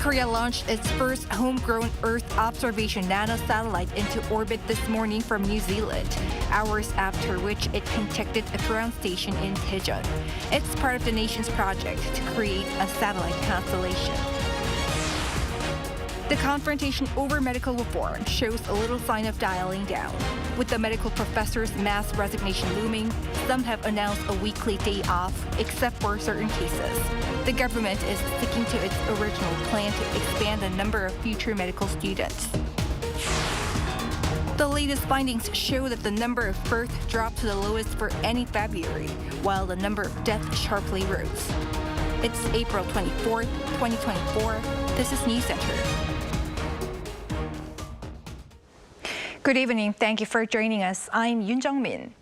Korea launched its first homegrown Earth observation nano-satellite into orbit this morning from New Zealand, hours after which it contacted a ground station in Daejeon. It's part of the nation's project to create a satellite constellation. The confrontation over medical reform shows a little sign of dialing down. With the medical professors' mass resignation looming, some have announced a weekly day off, except for certain cases. The government is sticking to its original plan to expand the number of future medical students. The latest findings show that the number of births dropped to the lowest for any February, while the number of deaths sharply rose. It's April 24th, 2024. This is Newscenter. Good evening. Thank you for joining us. I'm Yoon Jung-min.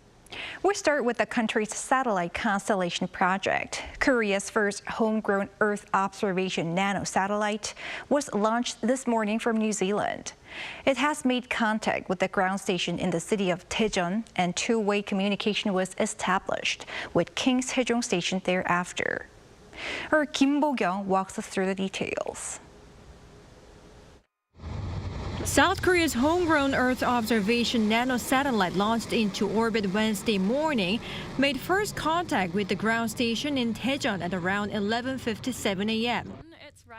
We start with the country's satellite constellation project. Korea's first homegrown Earth observation nano-satellite was launched this morning from New Zealand. It has made contact with the ground station in the city of Daejeon, and two-way communication was established with King Sejong Station thereafter. Our Kim Bo-kyung walks us through the details. South Korea's homegrown Earth observation nano-satellite launched into orbit Wednesday morning made first contact with the ground station in Daejeon at around 11:57 a.m.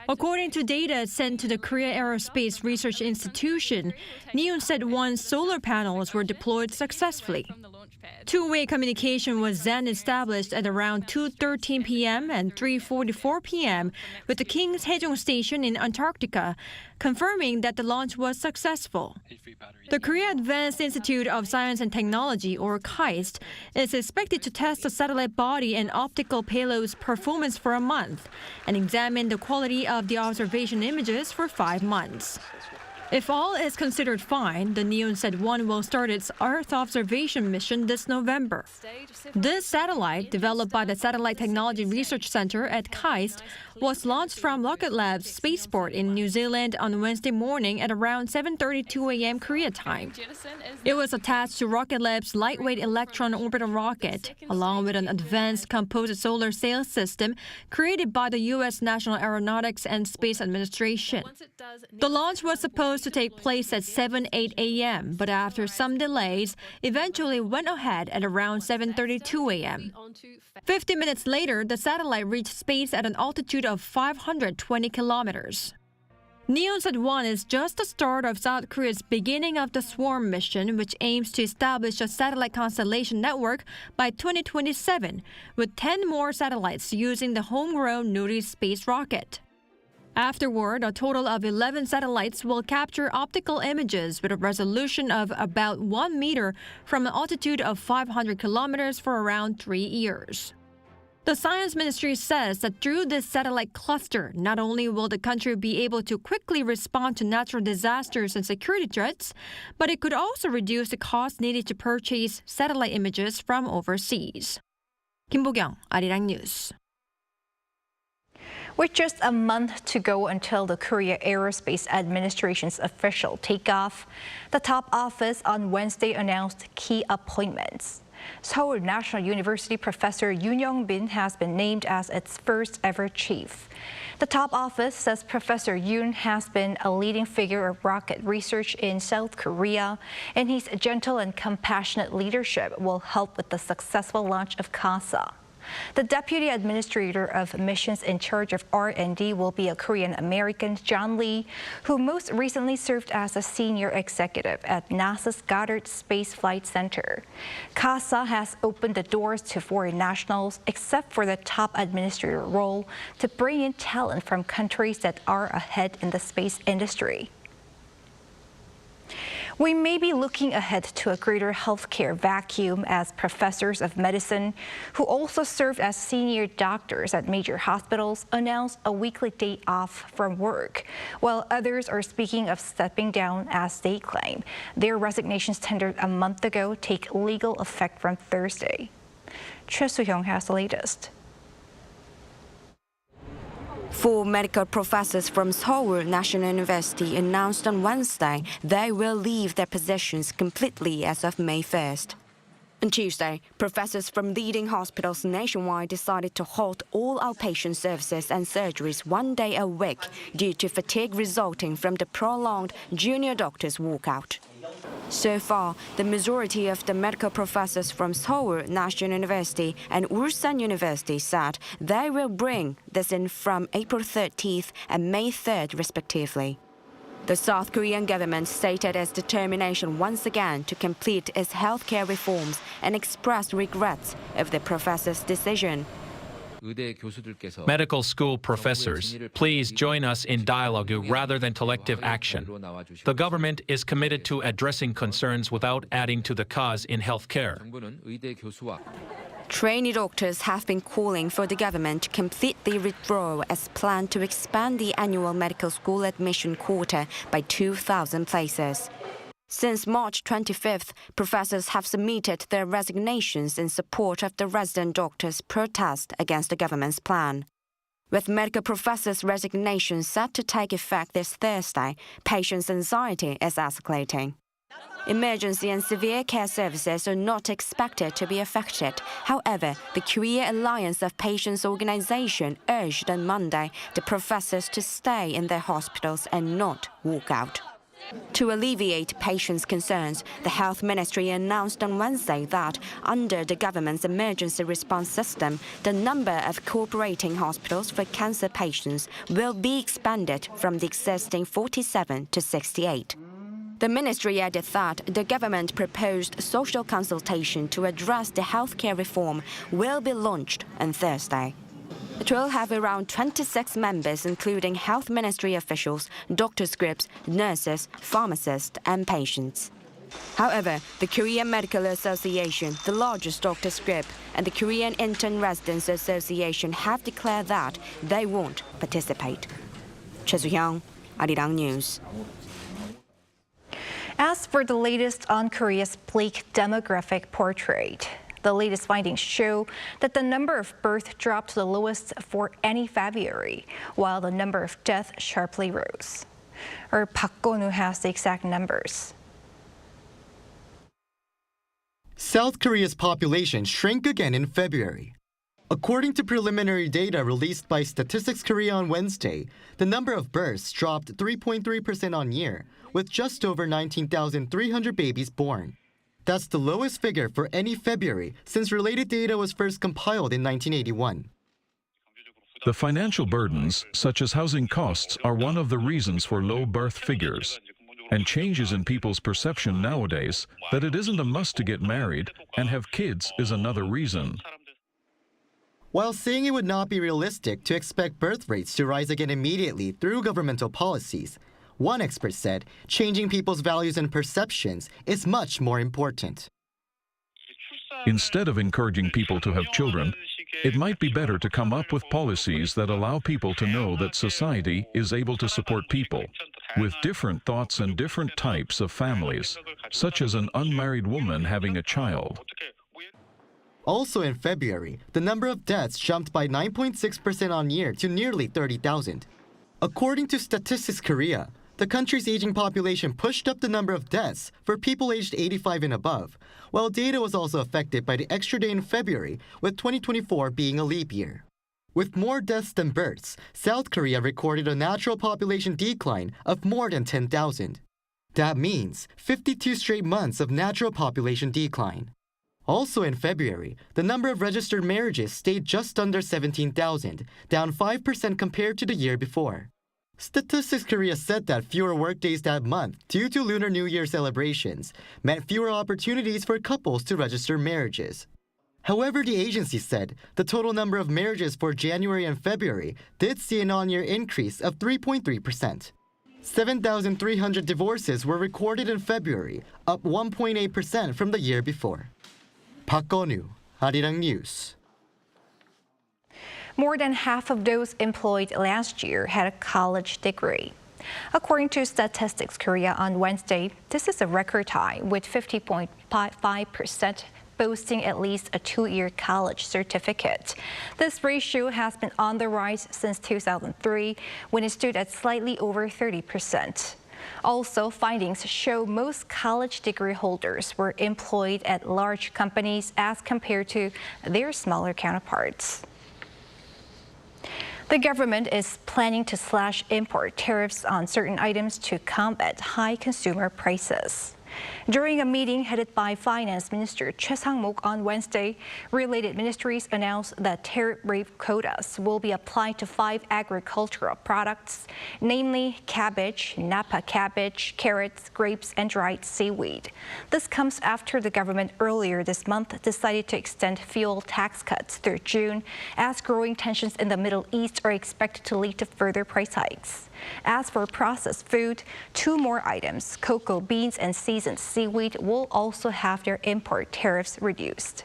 According to data sent to the Korea Aerospace Research Institution, Newscenter solar panels were deployed successfully. Two-way communication was then established at around 2:13 p.m. and 3:44 p.m. with the King Sejong Station in Antarctica, confirming that the launch was successful. The Korea Advanced Institute of Science and Technology, or KAIST, is expected to test the satellite body and optical payload's performance for a month and examine the quality of the observation images for 5 months. If all is considered fine, the Newscenter will start its Earth observation mission this November. This satellite, developed by the Satellite Technology Research Center at KAIST, was launched from Rocket Lab's spaceport in New Zealand on Wednesday morning at around 7:32 a.m. Korea time. It was attached to Rocket Lab's lightweight electron orbital rocket, along with an advanced composite solar sail system created by the U.S. National Aeronautics and Space Administration. The launch was supposed to take place at 7:08 a.m., but after some delays, eventually went ahead at around 7:32 a.m. 50 minutes later, the satellite reached space at an altitude of 520 kilometers. Newscenter is just the start of South Korea's beginning of the Swarm mission, which aims to establish a satellite constellation network by 2027, with 10 more satellites using the homegrown Nuri space rocket. Afterward, a total of 11 satellites will capture optical images with a resolution of about 1 meter from an altitude of 500 kilometers for around 3 years. The Science Ministry says that through this satellite cluster, not only will the country be able to quickly respond to natural disasters and security threats, but it could also reduce the cost needed to purchase satellite images from overseas. Kim Bo-kyung, Arirang News. With just a month to go until the Korea Aerospace Administration's official takeoff, the top office on Wednesday announced key appointments. Seoul National University professor Yoon Young-bin has been named as its first ever chief. The top office says Professor Yoon has been a leading figure of rocket research in South Korea, and his gentle and compassionate leadership will help with the successful launch of KASA. The Deputy Administrator of Missions in charge of R&D will be a Korean-American, John Lee, who most recently served as a senior executive at NASA's Goddard Space Flight Center. KASA has opened the doors to foreign nationals, except for the top administrator role, to bring in talent from countries that are ahead in the space industry. We may be looking ahead to a greater healthcare vacuum as professors of medicine, who also served as senior doctors at major hospitals, announce a weekly day off from work, while others are speaking of stepping down as they claim their resignations tendered a month ago take legal effect from Thursday. Choi Soo-hyung has the latest. 4 medical professors from Seoul National University announced on Wednesday they will leave their positions completely as of May 1st. On Tuesday, professors from leading hospitals nationwide decided to halt all outpatient services and surgeries 1 day a week due to fatigue resulting from the prolonged junior doctors' walkout. So far, the majority of the medical professors from Seoul National University and Ulsan University said they will bring this in from April 30th and May 3rd, respectively. The South Korean government stated its determination once again to complete its healthcare reforms and expressed regrets of the professors' decision. Medical school professors, please join us in dialogue rather than collective action. The government is committed to addressing concerns without adding to the cause in healthcare. Trainee doctors have been calling for the government to completely withdraw its plan to expand the annual medical school admission quota by 2,000 places. Since March 25th, professors have submitted their resignations in support of the resident doctors' protest against the government's plan. With medical professors' resignation set to take effect this Thursday, patients' anxiety is escalating. Emergency and severe care services are not expected to be affected. However, the Korea Alliance of Patients Organization urged on Monday the professors to stay in their hospitals and not walk out. To alleviate patients' concerns, the Health Ministry announced on Wednesday that, under the government's emergency response system, the number of cooperating hospitals for cancer patients will be expanded from the existing 47 to 68. The ministry added that the government proposed social consultation to address the healthcare reform will be launched on Thursday. It will have around 26 members, including health ministry officials, doctors' groups, nurses, pharmacists, and patients. However, the Korean Medical Association, the largest doctors' group, and the Korean Intern Residents Association have declared that they won't participate. Choi Soo-hyung, Arirang News. As for the latest on Korea's bleak demographic portrait, the latest findings show that the number of births dropped to the lowest for any February, while the number of deaths sharply rose. Our Park Go-nu has the exact numbers. South Korea's population shrank again in February. According to preliminary data released by Statistics Korea on Wednesday, the number of births dropped 3.3% on year, with just over 19,300 babies born. That's the lowest figure for any February since related data was first compiled in 1981. The financial burdens, such as housing costs, are one of the reasons for low birth figures. And changes in people's perception nowadays that it isn't a must to get married and have kids is another reason. While saying it would not be realistic to expect birth rates to rise again immediately through governmental policies, one expert said changing people's values and perceptions is much more important. Instead of encouraging people to have children, it might be better to come up with policies that allow people to know that society is able to support people with different thoughts and different types of families, such as an unmarried woman having a child. Also in February, the number of deaths jumped by 9.6% on year to nearly 30,000. According to Statistics Korea, the country's aging population pushed up the number of deaths for people aged 85 and above, while data was also affected by the extra day in February, with 2024 being a leap year. With more deaths than births, South Korea recorded a natural population decline of more than 10,000. That means 52 straight months of natural population decline. Also in February, the number of registered marriages stayed just under 17,000, down 5% compared to the year before. Statistics Korea said that fewer workdays that month due to Lunar New Year celebrations meant fewer opportunities for couples to register marriages. However, the agency said the total number of marriages for January and February did see an on-year increase of 3.3%. 7,300 divorces were recorded in February, up 1.8% from the year before. Park Go-nu, Arirang News. More than half of those employed last year had a college degree. According to Statistics Korea on Wednesday, this is a record high, with 50.55% boasting at least a 2-year college certificate. This ratio has been on the rise since 2003, when it stood at slightly over 30%. Also, findings show most college degree holders were employed at large companies as compared to their smaller counterparts. The government is planning to slash import tariffs on certain items to combat high consumer prices. During a meeting headed by Finance Minister Choi Sang-mok on Wednesday, related ministries announced that tariff rate quotas will be applied to 5 agricultural products, namely cabbage, Napa cabbage, carrots, grapes, and dried seaweed. This comes after the government earlier this month decided to extend fuel tax cuts through June, as growing tensions in the Middle East are expected to lead to further price hikes. As for processed food, 2 more items, cocoa beans and seasoned seaweed, will also have their import tariffs reduced.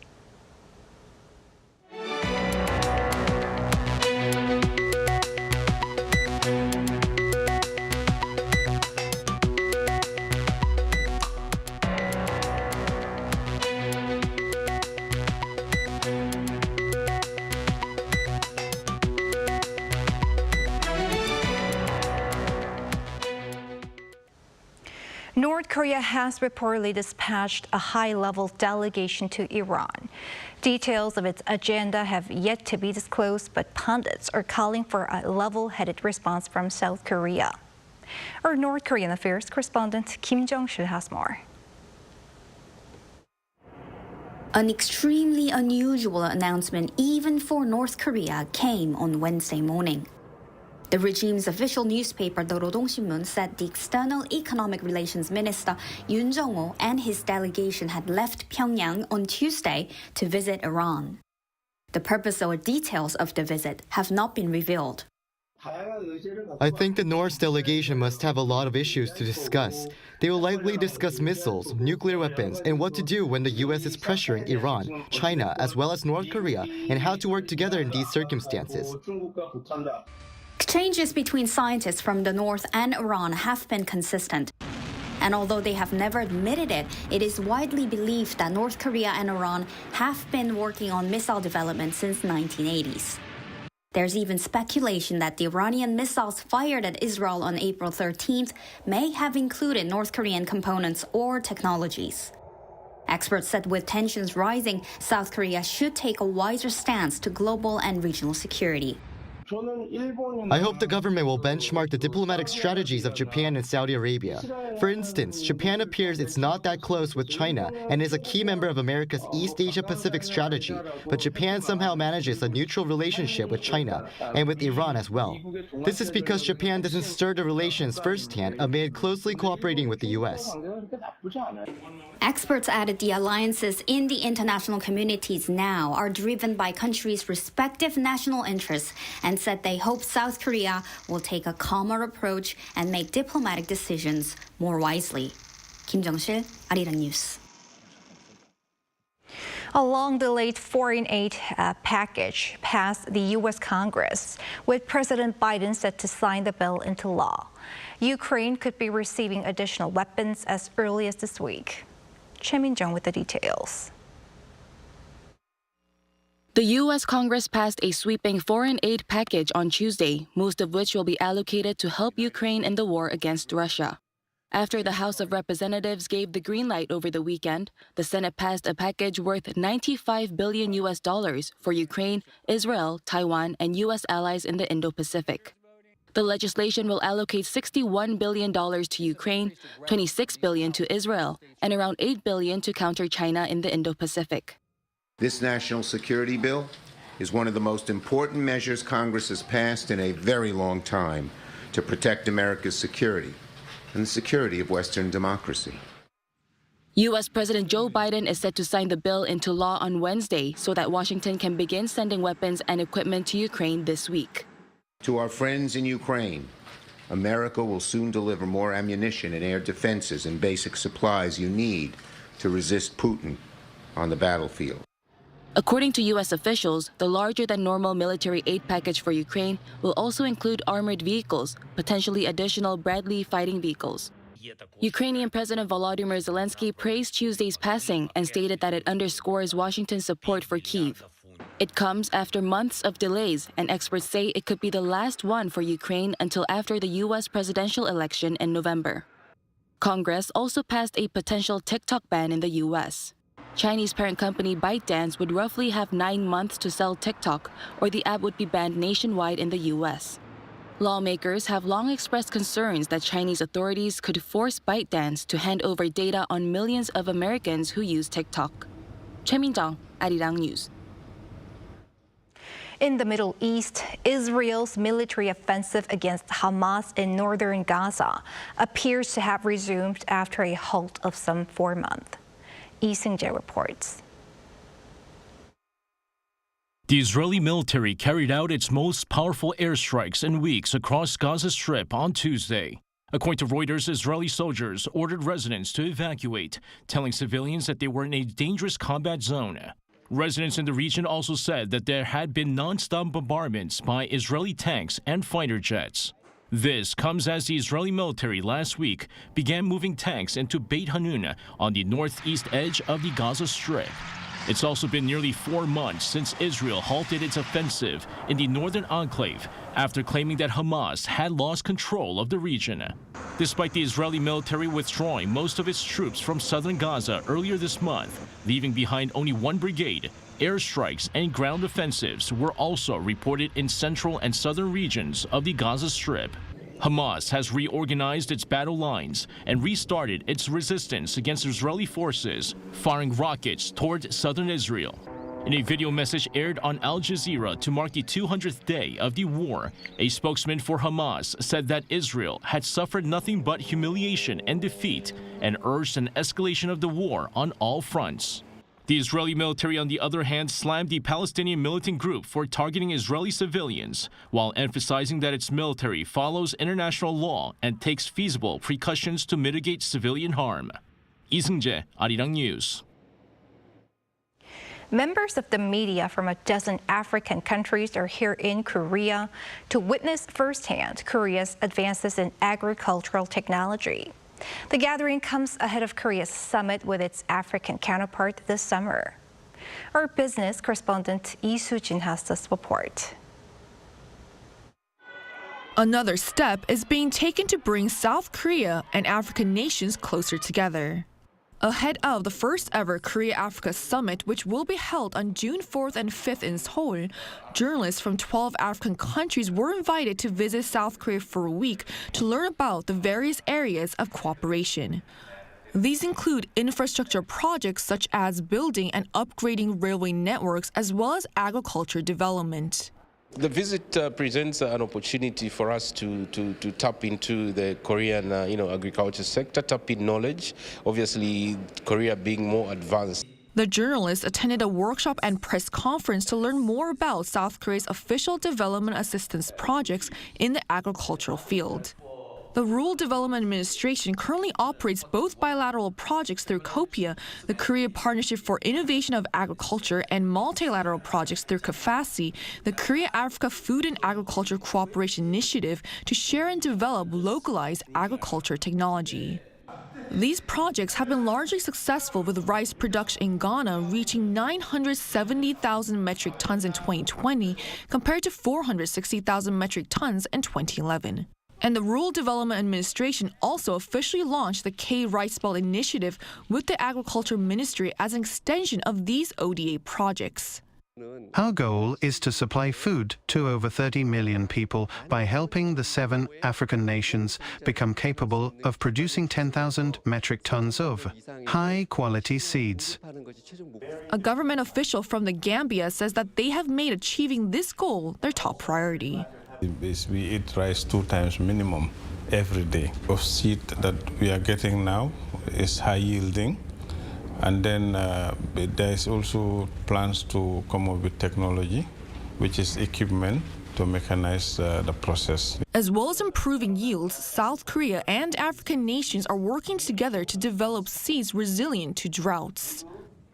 North Korea has reportedly dispatched a high-level delegation to Iran. Details of its agenda have yet to be disclosed, but pundits are calling for a level-headed response from South Korea. Our North Korean affairs correspondent Kim Jong-sil has more. An extremely unusual announcement even for North Korea came on Wednesday morning. The regime's official newspaper, the Rodong-sinmun, said the External Economic Relations Minister Yoon Jong-ho and his delegation had left Pyongyang on Tuesday to visit Iran. The purpose or details of the visit have not been revealed. I think the North's delegation must have a lot of issues to discuss. They will likely discuss missiles, nuclear weapons, and what to do when the U.S. is pressuring Iran, China, as well as North Korea, and how to work together in these circumstances. Exchanges between scientists from the North and Iran have been consistent. And although they have never admitted it, it is widely believed that North Korea and Iran have been working on missile development since the 1980s. There's even speculation that the Iranian missiles fired at Israel on April 13th may have included North Korean components or technologies. Experts said with tensions rising, South Korea should take a wiser stance to global and regional security. I hope the government will benchmark the diplomatic strategies of Japan and Saudi Arabia. For instance, Japan appears it's not that close with China and is a key member of America's East Asia-Pacific strategy, but Japan somehow manages a neutral relationship with China and with Iran as well. This is because Japan doesn't stir the relations firsthand amid closely cooperating with the U.S. Experts added the alliances in the international communities now are driven by countries' respective national interests and said they hope South Korea will take a calmer approach and make diplomatic decisions more wisely. Kim Jong-sil, Arirang News. A long-delayed foreign aid package passed the U.S. Congress, with President Biden set to sign the bill into law. Ukraine could be receiving additional weapons as early as this week. Choi Min-jung with the details. The U.S. Congress passed a sweeping foreign aid package on Tuesday, most of which will be allocated to help Ukraine in the war against Russia. After the House of Representatives gave the green light over the weekend, the Senate passed a package worth $95 billion for Ukraine, Israel, Taiwan, and U.S. allies in the Indo-Pacific. The legislation will allocate $61 billion to Ukraine, $26 billion to Israel, and around $8 billion to counter China in the Indo-Pacific. This national security bill is one of the most important measures Congress has passed in a very long time to protect America's security and the security of Western democracy. U.S. President Joe Biden is set to sign the bill into law on Wednesday so that Washington can begin sending weapons and equipment to Ukraine this week. To our friends in Ukraine, America will soon deliver more ammunition and air defenses and basic supplies you need to resist Putin on the battlefield. According to U.S. officials, the larger-than-normal military aid package for Ukraine will also include armored vehicles, potentially additional Bradley fighting vehicles. Ukrainian President Volodymyr Zelensky praised Tuesday's passing and stated that it underscores Washington's support for Kyiv. It comes after months of delays, and experts say it could be the last one for Ukraine until after the U.S. presidential election in November. Congress also passed a potential TikTok ban in the U.S. Chinese parent company ByteDance would roughly have 9 months to sell TikTok, or the app would be banned nationwide in the U.S. Lawmakers have long expressed concerns that Chinese authorities could force ByteDance to hand over data on millions of Americans who use TikTok. Choi Min-jung, Arirang News. In the Middle East, Israel's military offensive against Hamas in northern Gaza appears to have resumed after a halt of some 4 months. Lee Seung-jae reports. The Israeli military carried out its most powerful airstrikes in weeks across Gaza Strip on Tuesday. According to Reuters, Israeli soldiers ordered residents to evacuate, telling civilians that they were in a dangerous combat zone. Residents in the region also said that there had been non-stop bombardments by Israeli tanks and fighter jets. This comes as the Israeli military last week began moving tanks into Beit Hanun on the northeast edge of the Gaza Strip. It's also been nearly 4 months since Israel halted its offensive in the northern enclave after claiming that Hamas had lost control of the region. Despite the Israeli military withdrawing most of its troops from southern Gaza earlier this month, leaving behind only 1 brigade, airstrikes and ground offensives were also reported in central and southern regions of the Gaza Strip. Hamas has reorganized its battle lines and restarted its resistance against Israeli forces, firing rockets toward southern Israel. In a video message aired on Al Jazeera to mark the 200th day of the war, a spokesman for Hamas said that Israel had suffered nothing but humiliation and defeat and urged an escalation of the war on all fronts. The Israeli military, on the other hand, slammed the Palestinian militant group for targeting Israeli civilians, while emphasizing that its military follows international law and takes feasible precautions to mitigate civilian harm. Lee Seung-jae, Arirang News. Members of the media from a dozen African countries are here in Korea to witness firsthand Korea's advances in agricultural technology. The gathering comes ahead of Korea's summit with its African counterpart this summer. Our business correspondent Lee Soo-jin has this report. Another step is being taken to bring South Korea and African nations closer together. Ahead of the first ever Korea-Africa Summit, which will be held on June 4th and 5th in Seoul, journalists from 12 African countries were invited to visit South Korea for a week to learn about the various areas of cooperation. These include infrastructure projects such as building and upgrading railway networks, as well as agriculture development. The visit presents an opportunity for us to tap into the Korean agriculture sector, tap in knowledge, obviously Korea being more advanced. The journalists attended a workshop and press conference to learn more about South Korea's official development assistance projects in the agricultural field. The Rural Development Administration currently operates both bilateral projects through KOPIA, the Korea Partnership for Innovation of Agriculture, and multilateral projects through KASA, the Korea-Africa Food and Agriculture Cooperation Initiative, to share and develop localized agriculture technology. These projects have been largely successful, with rice production in Ghana reaching 970,000 metric tons in 2020 compared to 460,000 metric tons in 2011. And the Rural Development Administration also officially launched the K-Rice Belt Initiative with the Agriculture Ministry as an extension of these ODA projects. Our goal is to supply food to over 30 million people by helping the 7 African nations become capable of producing 10,000 metric tons of high-quality seeds. A government official from the Gambia says that they have made achieving this goal their top priority. We eat rice 2 times minimum every day. Of seed that we are getting now is high yielding. And then there is also plans to come up with technology, which is equipment to mechanize the process. As well as improving yields, South Korea and African nations are working together to develop seeds resilient to droughts.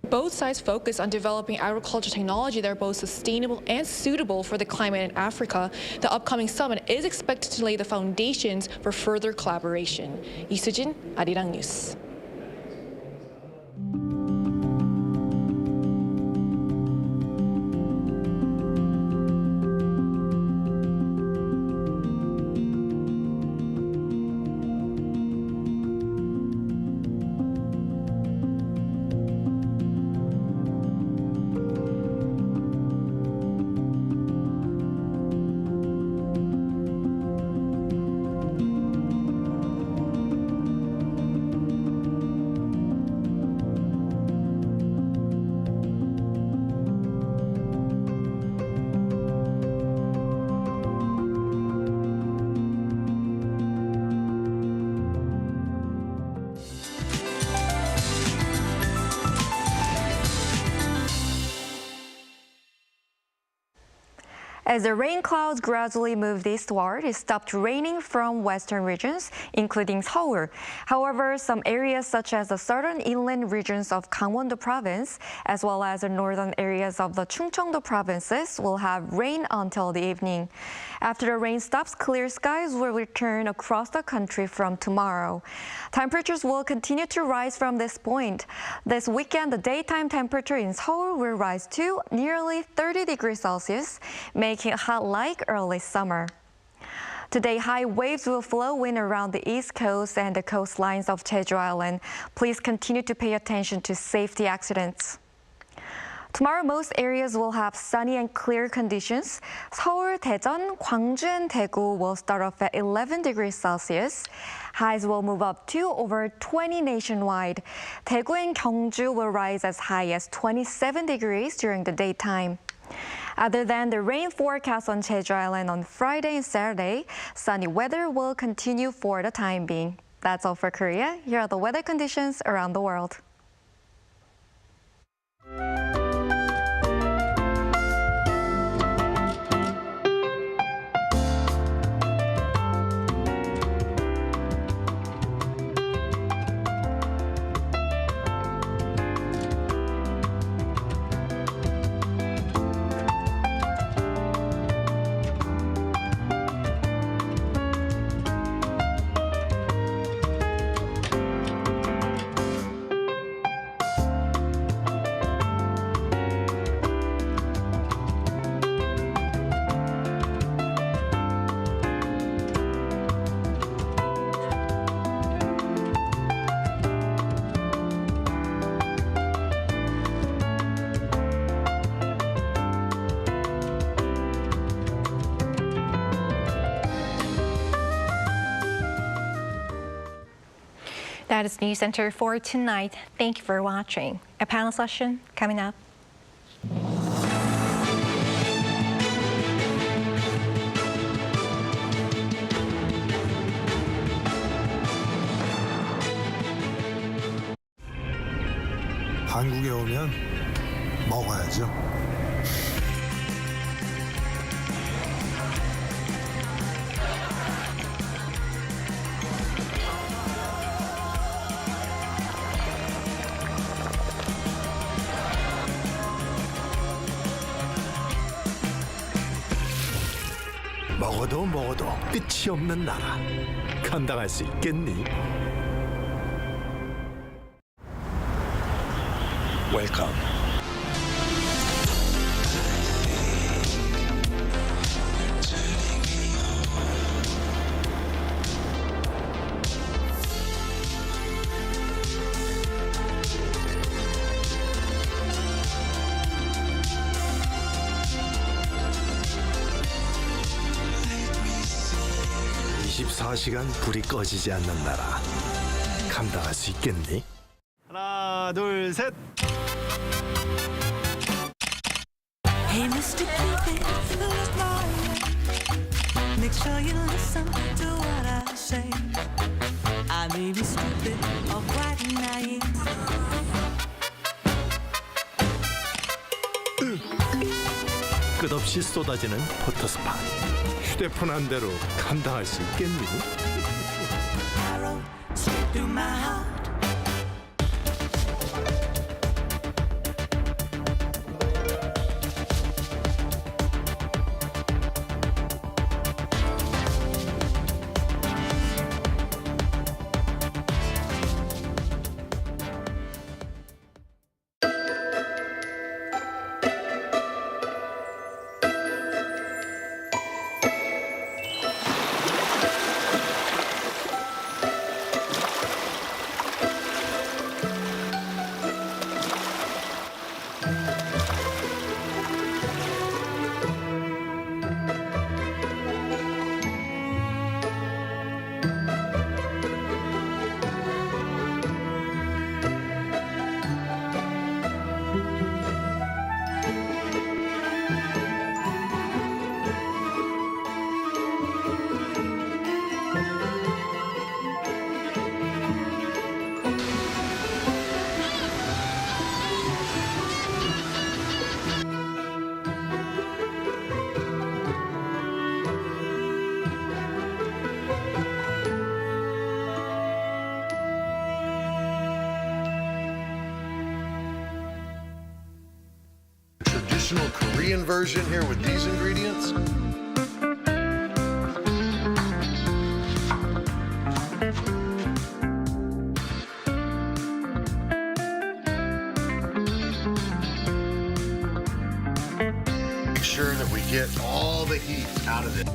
Both sides focus on developing agriculture technology that are both sustainable and suitable for the climate in Africa. The upcoming summit is expected to lay the foundations for further collaboration. Lee Soo-jin, Arirang News. As the rain clouds gradually moved eastward, it stopped raining from western regions, including Seoul. However, some areas such as the southern inland regions of Gangwon-do province, as well as the northern areas of the Chungcheong-do provinces, will have rain until the evening. After the rain stops, clear skies will return across the country from tomorrow. Temperatures will continue to rise from this point. This weekend, the daytime temperature in Seoul will rise to nearly 30 degrees Celsius, making it hot like early summer. Today, high waves will flow in around the east coast and the coastlines of Jeju Island. Please continue to pay attention to safety accidents. Tomorrow, most areas will have sunny and clear conditions. Seoul, Daejeon, Gwangju, and Daegu will start off at 11 degrees Celsius. Highs will move up to over 20 nationwide. Daegu and Gyeongju will rise as high as 27 degrees during the daytime. Other than the rain forecast on Jeju Island on Friday and Saturday, sunny weather will continue for the time being. That's all for Korea. Here are the weather conditions around the world. That is Newscenter for tonight. Thank you for watching. A panel session coming up. 한국에 오면 먹어야죠. 먹어도 끝이 없는 나라. 감당할 수 있겠니? 웰컴. 시간 불이 꺼지지 않는 나라. 감당할 수 있겠니? 하나, 둘, 셋. Hey, Mr. Cupid, look my way. Make sure you listen to what I say. I may be stupid or quite naive. 끝없이 쏟아지는 포토스팟. 휴대폰 한 대로 감당할 수 있겠니? traditional Korean version here with these ingredients? Make sure that we get all the heat out of it.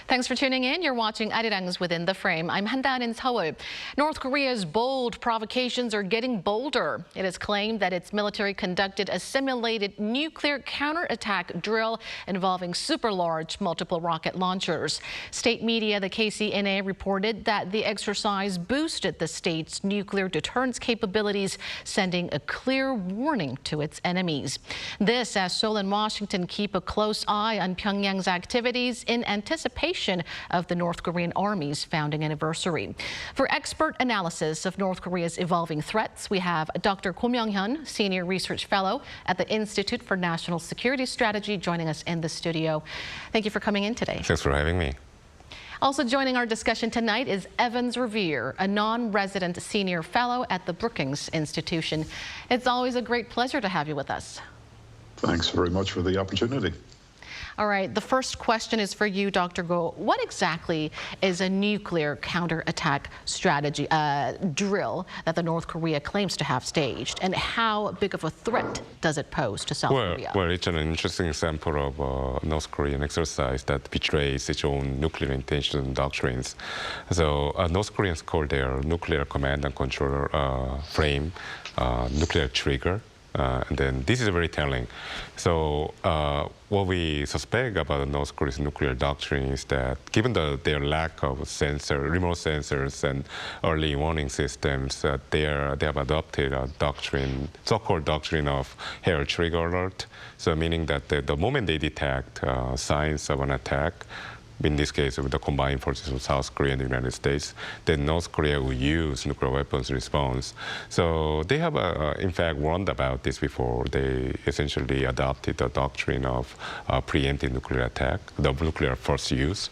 Thanks for tuning in. You're watching Arirang's Within the Frame. I'm Handan in Seoul. North Korea's bold provocations are getting bolder. It has claimed that its military conducted a simulated nuclear counterattack drill involving super-large multiple rocket launchers. State media, the KCNA, reported that the exercise boosted the state's nuclear deterrence capabilities, sending a clear warning to its enemies. This as Seoul and Washington keep a close eye on Pyongyang's activities in anticipation of the North Korean Army's founding anniversary. For expert analysis of North Korea's evolving threats, we have Dr. Ko Myung-hyun, Senior Research Fellow at the Institute for National Security Strategy, joining us in the studio. Thank you for coming in today. Thanks for having me. Also joining our discussion tonight is Evans Revere, a non-resident senior fellow at the Brookings Institution. It's always a great pleasure to have you with us. Thanks very much for the opportunity. All right, the first question is for you, Dr. Go. What exactly is a nuclear counterattack strategy drill that the North Korea claims to have staged, and how big of a threat does it pose to South Korea? Well, it's an interesting example of a North Korean exercise that betrays its own nuclear intentions and doctrines. So North Koreans call their nuclear command and control frame nuclear trigger. And then this is very telling. So what we suspect about North Korea's nuclear doctrine is that given their lack of remote sensors and early warning systems, they have adopted a doctrine, so-called doctrine of hair trigger alert. So meaning that the moment they detect signs of an attack, in this case with the combined forces of South Korea and the United States, then North Korea will use nuclear weapons response. So they have, in fact, warned about this before. They essentially adopted the doctrine of preemptive nuclear attack, the nuclear first use,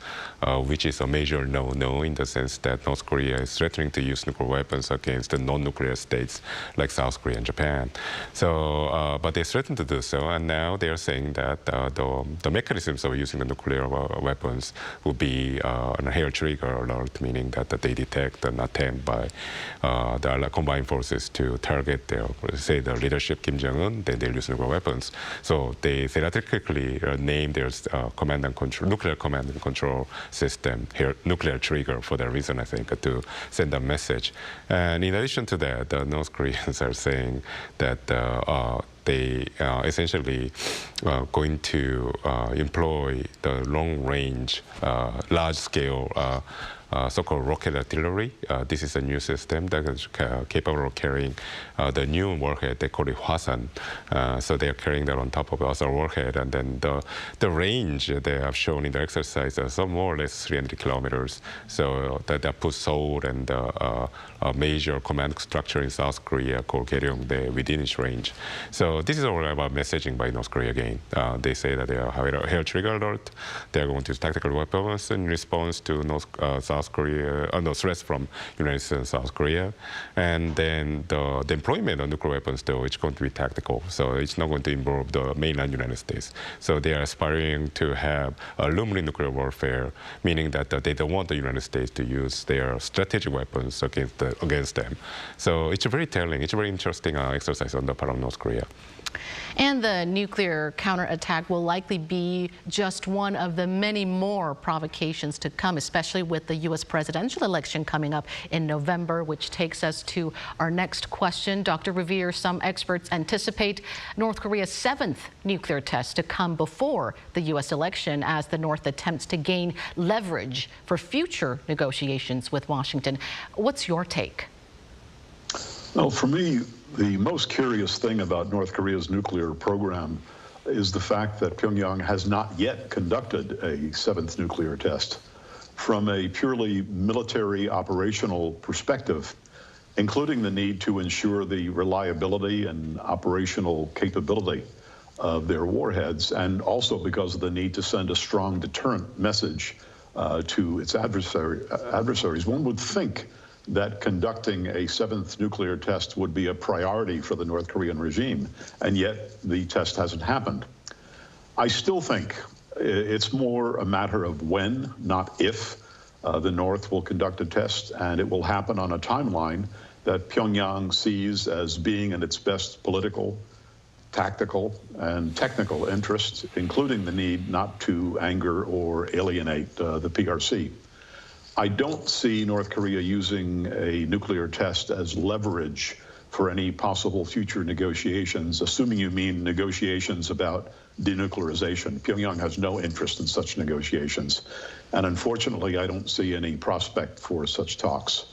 which is a major no-no in the sense that North Korea is threatening to use nuclear weapons against the non-nuclear states like South Korea and Japan. So, but they threatened to do so, and now they are saying that the mechanisms of using the nuclear weapons would be a hair trigger alert, meaning that they detect an attempt by the combined forces to target their, say, the leadership Kim Jong-un, then they'll use nuclear weapons. So they theoretically name their nuclear command and control system here, nuclear trigger, for that reason, I think, to send a message. And in addition to that, the North Koreans are saying that they essentially going to employ the long-range, large-scale so-called rocket artillery. This is a new system that is capable of carrying the new warhead. They call it Hwasan. So they are carrying that on top of the other warhead, and then the range they have shown in the exercise is more or less 300 kilometers. So that puts Seoul and a major command structure in South Korea called Gaeryong within its range. So this is all about messaging by North Korea again. They say that they are having a hair trigger alert. They are going to use tactical weapons in response to South Korea, threats from United States and South Korea. And then the deployment of nuclear weapons, though, it's going to be tactical. So it's not going to involve the mainland United States. So they are aspiring to have a limited nuclear warfare, meaning that they don't want the United States to use their strategic weapons against them. So it's a very telling, it's a very interesting exercise on the part of North Korea. And the nuclear counterattack will likely be just one of the many more provocations to come, especially with the U.S. presidential election coming up in November, which takes us to our next question. Dr. Revere, some experts anticipate North Korea's 7th nuclear test to come before the U.S. election as the North attempts to gain leverage for future negotiations with Washington. What's your take? Well, for me, the most curious thing about North Korea's nuclear program is the fact that Pyongyang has not yet conducted a 7th nuclear test. From a purely military operational perspective, including the need to ensure the reliability and operational capability of their warheads, and also because of the need to send a strong deterrent message to its adversaries, one would think that conducting a 7th nuclear test would be a priority for the North Korean regime, and yet the test hasn't happened. I still think it's more a matter of when, not if, the North will conduct a test, and it will happen on a timeline that Pyongyang sees as being in its best political, tactical, and technical interests, including the need not to anger or alienate the PRC. I don't see North Korea using a nuclear test as leverage for any possible future negotiations, assuming you mean negotiations about denuclearization. Pyongyang has no interest in such negotiations. And unfortunately, I don't see any prospect for such talks.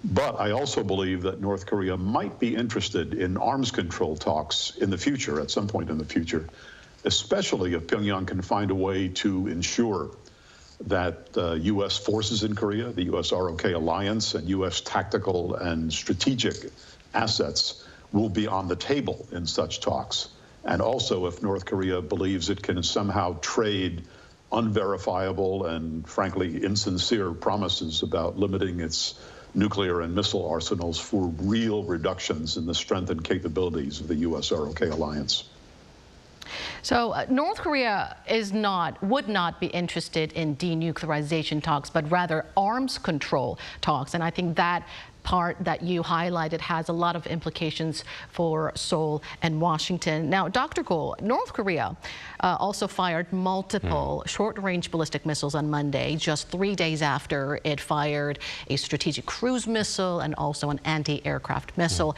But I also believe that North Korea might be interested in arms control talks in the future, at some point in the future, especially if Pyongyang can find a way to ensure that U.S. forces in Korea, the U.S. ROK alliance, and U.S. tactical and strategic assets will be on the table in such talks. And also if North Korea believes it can somehow trade unverifiable and frankly insincere promises about limiting its nuclear and missile arsenals for real reductions in the strength and capabilities of the U.S. ROK alliance. So North Korea would not be interested in denuclearization talks, but rather arms control talks. And I think that part that you highlighted has a lot of implications for Seoul and Washington. Now, Dr. Goh, North Korea also fired multiple short-range ballistic missiles on Monday, just 3 days after it fired a strategic cruise missile and also an anti-aircraft missile.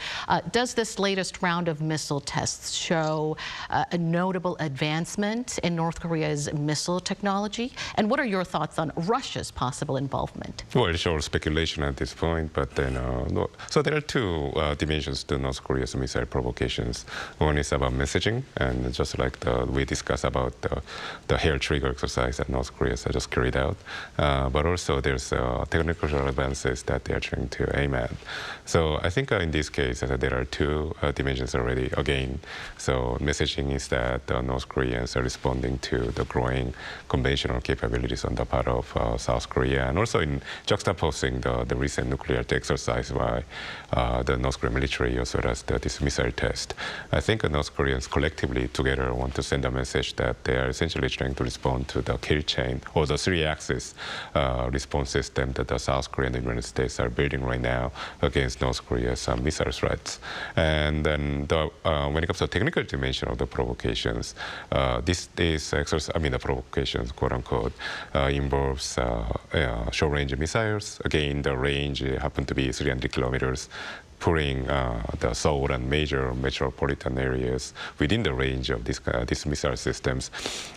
Does this latest round of missile tests show a notable advancement in North Korea's missile technology? And what are your thoughts on Russia's possible involvement? Well, it's all speculation at this point, but then so there are two dimensions to North Korea's missile provocations. One is about messaging, and just like we discussed about the hair trigger exercise that North Korea has just carried out, but also there's technical advances that they are trying to aim at. So I think in this case there are two dimensions already. Again, so messaging is that North Koreans are responding to the growing conventional capabilities on the part of South Korea, and also in juxtaposing the recent nuclear exercise exercise by the North Korean military as well as this missile test. I think North Koreans collectively together want to send a message that they are essentially trying to respond to the kill chain or the three-axis response system that the South Korea and the United States are building right now against North Korea's missile threats. And then when it comes to the technical dimension of the provocations, the provocations, quote unquote, involves short-range missiles. Again, the range happened to be 300 kilometers, putting the Seoul and major metropolitan areas within the range of these missile systems.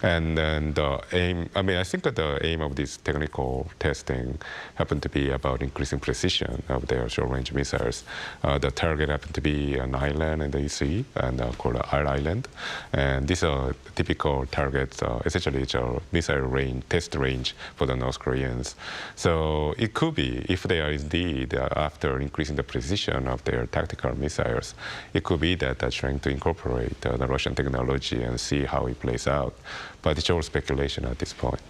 And then the aim, I think that the aim of this technical testing happened to be about increasing precision of their short-range missiles. The target happened to be an island in the sea and called Island. And these are typical targets. Essentially, it's a missile range, test range for the North Koreans. So it could be, if they are indeed, after increasing the precision of their tactical missiles, it could be that they're trying to incorporate the Russian technology and see how it plays out. But it's all speculation at this point.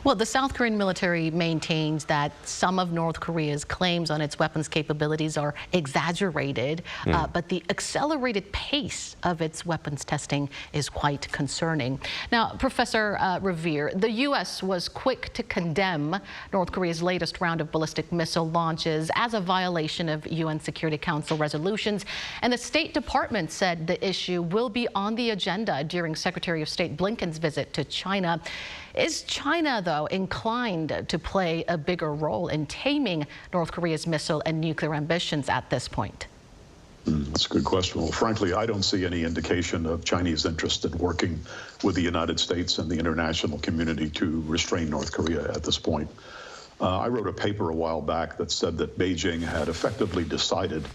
Well, the South Korean military maintains that some of North Korea's claims on its weapons capabilities are exaggerated, but the accelerated pace of its weapons testing is quite concerning. Now, Professor Revere, the U.S. was quick to condemn North Korea's latest round of ballistic missile launches as a violation of UN Security Council resolutions, and the State Department said the issue will be on the agenda during Secretary of State Blinken's visit to China. Is China, though, inclined to play a bigger role in taming North Korea's missile and nuclear ambitions at this point? That's a good question. Well, frankly, I don't see any indication of Chinese interest in working with the United States and the international community to restrain North Korea at this point. I wrote a paper a while back that said that Beijing had effectively decided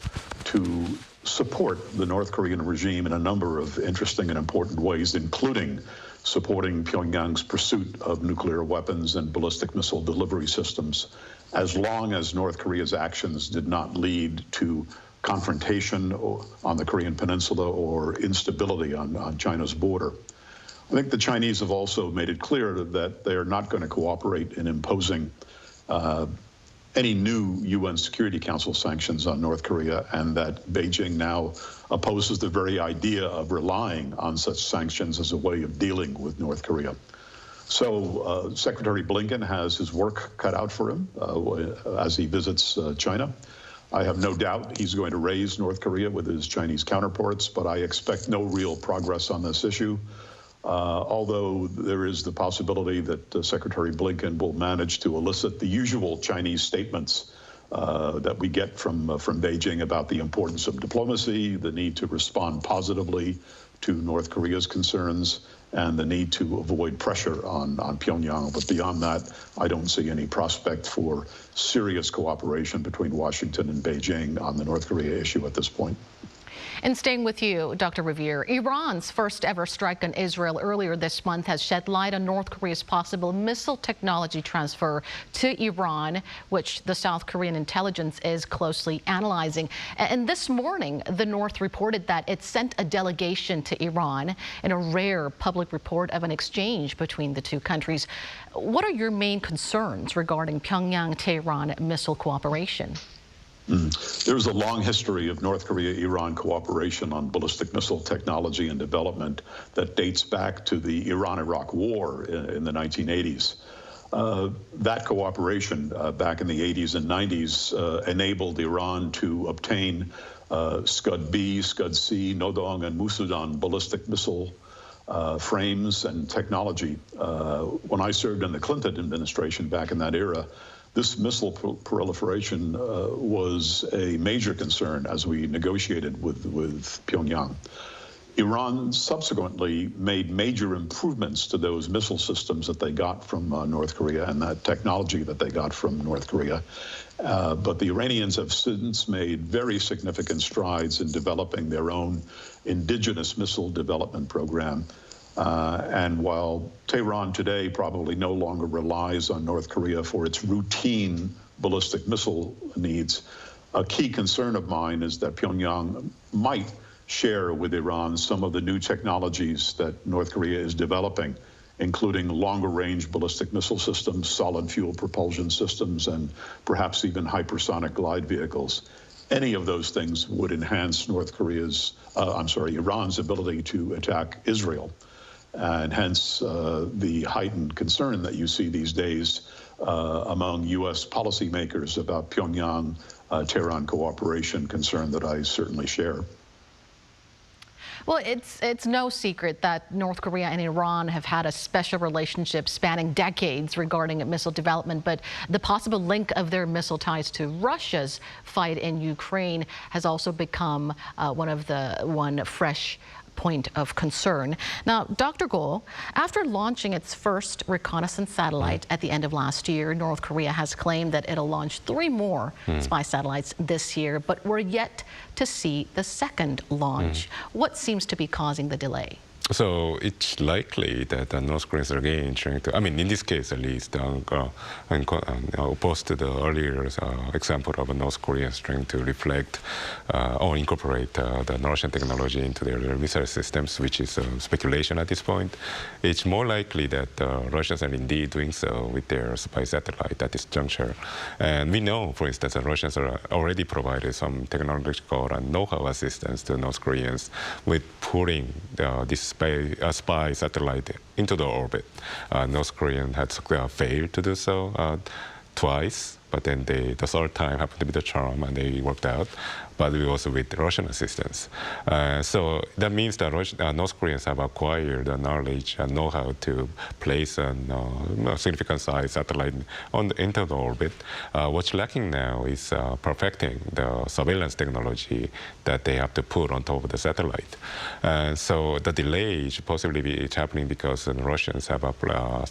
to support the North Korean regime in a number of interesting and important ways, including supporting Pyongyang's pursuit of nuclear weapons and ballistic missile delivery systems, as long as North Korea's actions did not lead to confrontation on the Korean Peninsula or instability on China's border. I think the Chinese have also made it clear that they're not going to cooperate in imposing any new UN Security Council sanctions on North Korea, and that Beijing now opposes the very idea of relying on such sanctions as a way of dealing with North Korea. So Secretary Blinken has his work cut out for him as he visits China. I have no doubt he's going to raise North Korea with his Chinese counterparts, but I expect no real progress on this issue. Although there is the possibility that Secretary Blinken will manage to elicit the usual Chinese statements that we get from Beijing about the importance of diplomacy, the need to respond positively to North Korea's concerns, and the need to avoid pressure on Pyongyang. But beyond that, I don't see any prospect for serious cooperation between Washington and Beijing on the North Korea issue at this point. And staying with you, Dr. Revere, Iran's first ever strike on Israel earlier this month has shed light on North Korea's possible missile technology transfer to Iran, which the South Korean intelligence is closely analyzing. And this morning, the North reported that it sent a delegation to Iran in a rare public report of an exchange between the two countries. What are your main concerns regarding Pyongyang-Tehran missile cooperation? There's a long history of North Korea-Iran cooperation on ballistic missile technology and development that dates back to the Iran-Iraq War in the 1980s. That cooperation back in the 80s and 90s enabled Iran to obtain Scud-B, Scud-C, Nodong, and Musudan ballistic missile frames and technology. When I served in the Clinton administration back in that era, this missile proliferation was a major concern as we negotiated with Pyongyang. Iran subsequently made major improvements to those missile systems that they got from North Korea and that technology that they got from North Korea. But the Iranians have since made very significant strides in developing their own indigenous missile development program. And while Tehran today probably no longer relies on North Korea for its routine ballistic missile needs, a key concern of mine is that Pyongyang might share with Iran some of the new technologies that North Korea is developing including longer-range ballistic missile systems, solid fuel propulsion systems, and perhaps even hypersonic glide vehicles. Any of those things would enhance Iran's ability to attack Israel, and hence the heightened concern that you see these days among U.S. policymakers about Pyongyang-Tehran cooperation, concern that I certainly share. Well, it's no secret that North Korea and Iran have had a special relationship spanning decades regarding missile development, but the possible link of their missile ties to Russia's fight in Ukraine has also become one fresh point of concern. Now, Dr. Go, after launching its first reconnaissance satellite at the end of last year, North Korea has claimed that it'll launch 3 more spy satellites this year, but we're yet to see the second launch. What seems to be causing the delay? So it's likely that the North Koreans are again trying to, I mean, in this case at least, opposed to the earlier example of North Koreans trying to reflect or incorporate the Russian technology into their missile systems, which is speculation at this point. It's more likely that the Russians are indeed doing so with their spy satellite at this juncture. And we know, for instance, that Russians are already provided some technological and know-how assistance to North Koreans with putting this spy satellite into the orbit. North Korean had failed to do so twice, but then the third time happened to be the charm, and they worked out. But we also with Russian assistance. So that means that North Koreans have acquired the knowledge and know-how to place a significant size satellite into the orbit. What's lacking now is perfecting the surveillance technology that they have to put on top of the satellite. So the delay is possibly happening because the Russians have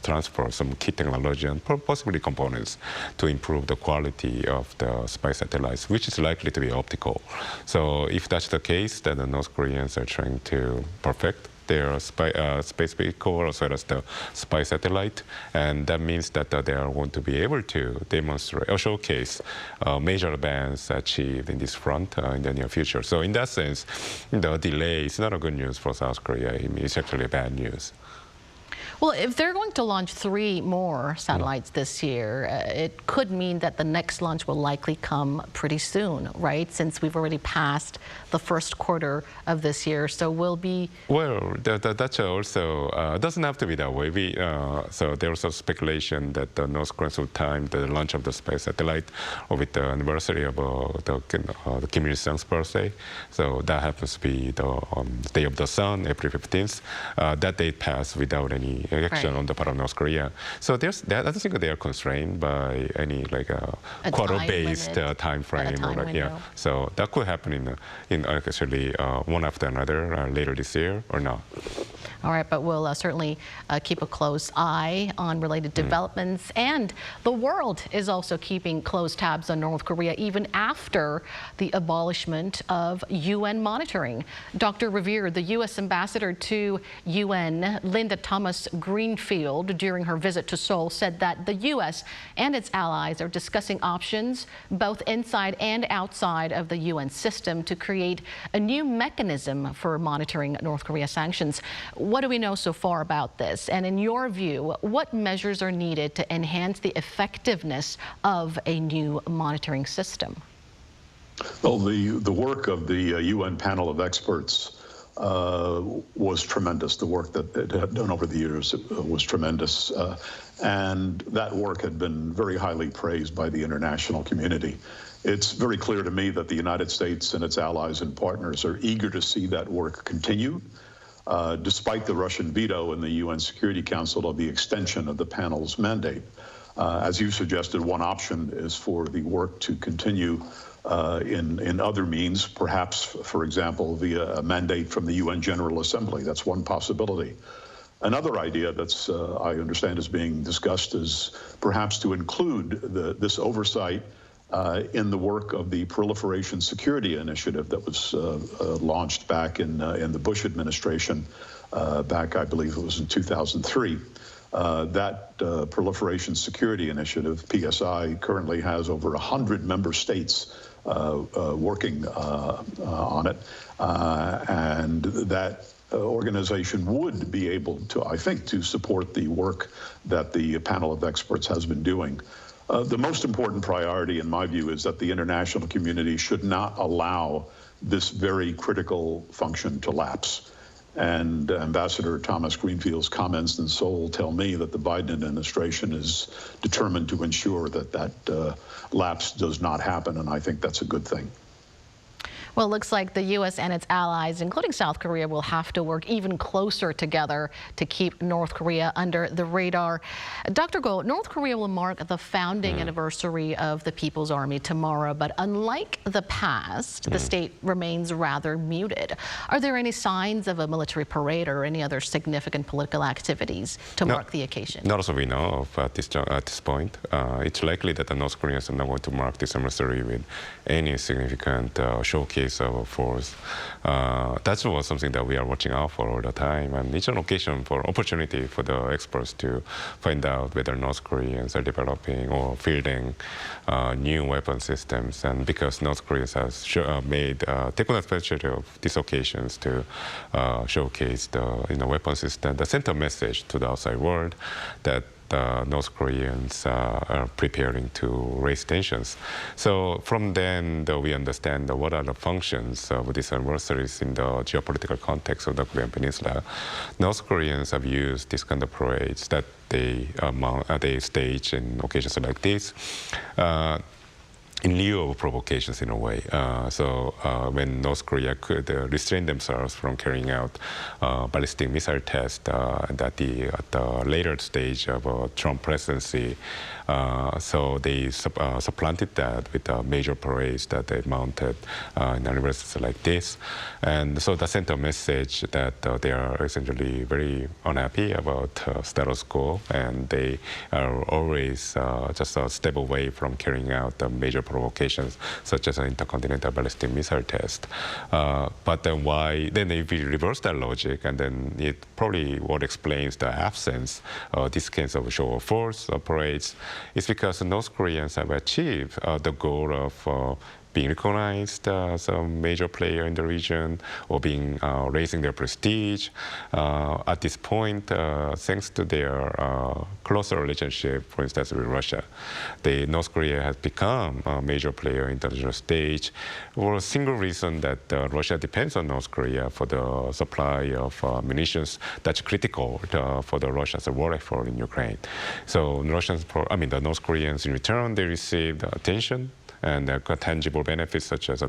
transferred some key technology and possibly components to improve the quality of the spy satellites, which is likely to be optical. So if that's the case, then the North Koreans are trying to perfect their space vehicle as well as the spy satellite, and that means that they are going to be able to demonstrate or showcase major advance achieved in this front in the near future. So in that sense, the delay is not a good news for South Korea. It's actually bad news. Well, if they're going to launch 3 more satellites this year, it could mean that the next launch will likely come pretty soon, right? Since we've already passed the first quarter of this year, so we'll be... Well, that's also doesn't have to be that way. So there's a speculation that the North Koreans will time the launch of the space satellite with the anniversary of the Kim Il-sung's birthday. So that happens to be the Day of the Sun, April 15th. That date passed without any action on the part of North Korea. So I don't think they are constrained by any quarter-based time frame. So that could happen in actually one after another later this year or not. All right, but we'll certainly keep a close eye on related developments. And the world is also keeping close tabs on North Korea even after the abolishment of UN monitoring. Dr. Revere, the U.S. ambassador to UN, Linda Thomas Greenfield, during her visit to Seoul, said that the U.S. and its allies are discussing options both inside and outside of the UN system to create a new mechanism for monitoring North Korea sanctions. What do we know so far about this? And in your view, what measures are needed to enhance the effectiveness of a new monitoring system? Well, the work of the UN panel of experts was tremendous. The work that it had done over the years was tremendous. And that work had been very highly praised by the international community. It's very clear to me that the United States and its allies and partners are eager to see that work continue, despite the Russian veto in the UN Security Council of the extension of the panel's mandate. As you suggested, one option is for the work to continue in other means, perhaps, for example, via a mandate from the UN General Assembly. That's one possibility. Another idea that's, I understand, is being discussed is perhaps to include this oversight in the work of the Proliferation Security Initiative that was launched back in the Bush administration, back, I believe it was in 2003. That Proliferation Security Initiative, PSI, currently has over 100 member states working on it, and that organization would be able to, I think, to support the work that the panel of experts has been doing. The most important priority, in my view, is that the international community should not allow this very critical function to lapse. And Ambassador Thomas Greenfield's comments in Seoul tell me that the Biden administration is determined to ensure that that lapse does not happen, and I think that's a good thing. Well, it looks like the U.S. and its allies, including South Korea, will have to work even closer together to keep North Korea under the radar. Dr. Gov't, North Korea will mark the founding anniversary of the People's Army tomorrow, but unlike the past, the state remains rather muted. Are there any signs of a military parade or any other significant political activities to mark the occasion? Not as we know of at this point. It's likely that the North Koreans are not going to mark this anniversary with any significant showcase of force. That's something that we are watching out for all the time, and it's an occasion for opportunity for the experts to find out whether North Koreans are developing or fielding new weapon systems. And because North Korea has taken advantage of these occasions to showcase the weapon system, that sent a message to the outside world that North Koreans are preparing to raise tensions. So from then, we understand what are the functions of these anniversaries in the geopolitical context of the Korean Peninsula. North Koreans have used this kind of parades that they stage in occasions like this. In lieu of provocations, in a way. When North Korea could restrain themselves from carrying out ballistic missile tests at the later stage of Trump presidency, so they supplanted that with major parades that they mounted in anniversaries like this. And so that sent a message that they are essentially very unhappy about status quo, and they are always just a step away from carrying out the major provocations, such as an intercontinental ballistic missile test. But then if we reverse that logic, and then it probably what explains the absence of these kinds of show of force parades, is because the North Koreans have achieved the goal of being recognized as a major player in the region, or raising their prestige. At this point, thanks to their closer relationship, for instance, with Russia, North Korea has become a major player in the international stage for a single reason that Russia depends on North Korea for the supply of munitions that's critical for the Russians' war effort in Ukraine. So the North Koreans, in return, they received attention and tangible benefits such as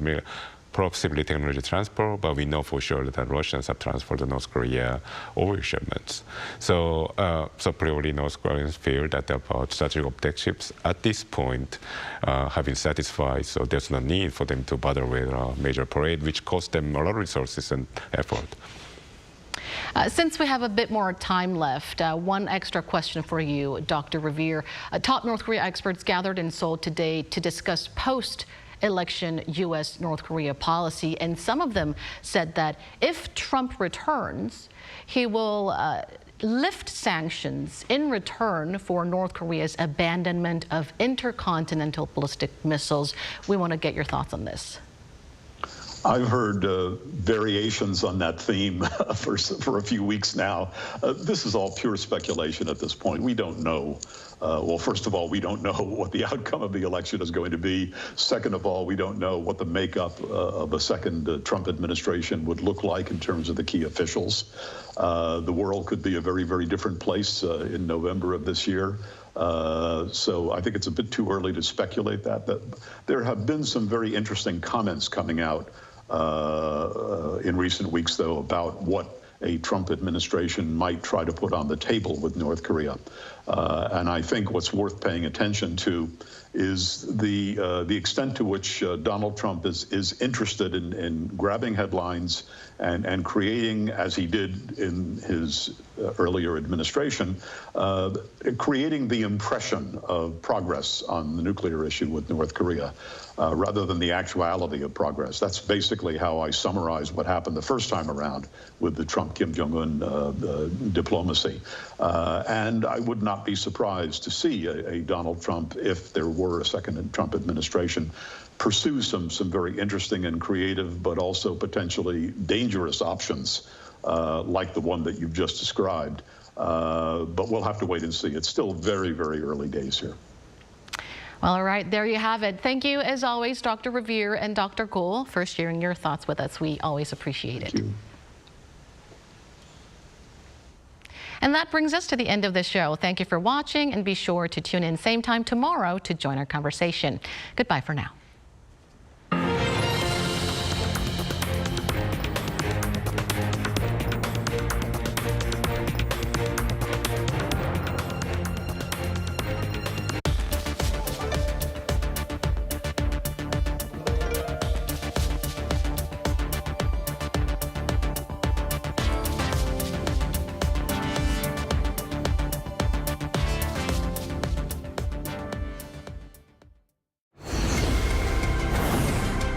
possibly technology transfer, but we know for sure that the Russians have transferred to North Korea oil shipments. So probably North Koreans feel that the strategic objectives at this point have been satisfied, so there's no need for them to bother with a major parade, which costs them a lot of resources and effort. Since we have a bit more time left, one extra question for you, Dr. Revere. Top North Korea experts gathered in Seoul today to discuss post-election U.S.-North Korea policy, and some of them said that if Trump returns, he will lift sanctions in return for North Korea's abandonment of intercontinental ballistic missiles. We want to get your thoughts on this. I've heard variations on that theme for a few weeks now. This is all pure speculation at this point. We don't know. Well, first of all, we don't know what the outcome of the election is going to be. Second of all, we don't know what the makeup of a second Trump administration would look like in terms of the key officials. The world could be a very, very different place in November of this year. So I think it's a bit too early to speculate that. There have been some very interesting comments coming out in recent weeks, though, about what a Trump administration might try to put on the table with North Korea. And I think what's worth paying attention to is the extent to which Donald Trump is interested in grabbing headlines and creating, as he did in his earlier administration, creating the impression of progress on the nuclear issue with North Korea, rather than the actuality of progress. That's basically how I summarize what happened the first time around with the Trump-Kim Jong-un diplomacy. And I would not be surprised to see a Donald Trump, if there were a second Trump administration, pursue some very interesting and creative, but also potentially dangerous options like the one that you've just described. But we'll have to wait and see. It's still very, very early days here. Well, all right, there you have it. Thank you, as always, Dr. Revere and Dr. Gould, for sharing your thoughts with us. We always appreciate it. Thank you. And that brings us to the end of the show. Thank you for watching, and be sure to tune in same time tomorrow to join our conversation. Goodbye for now.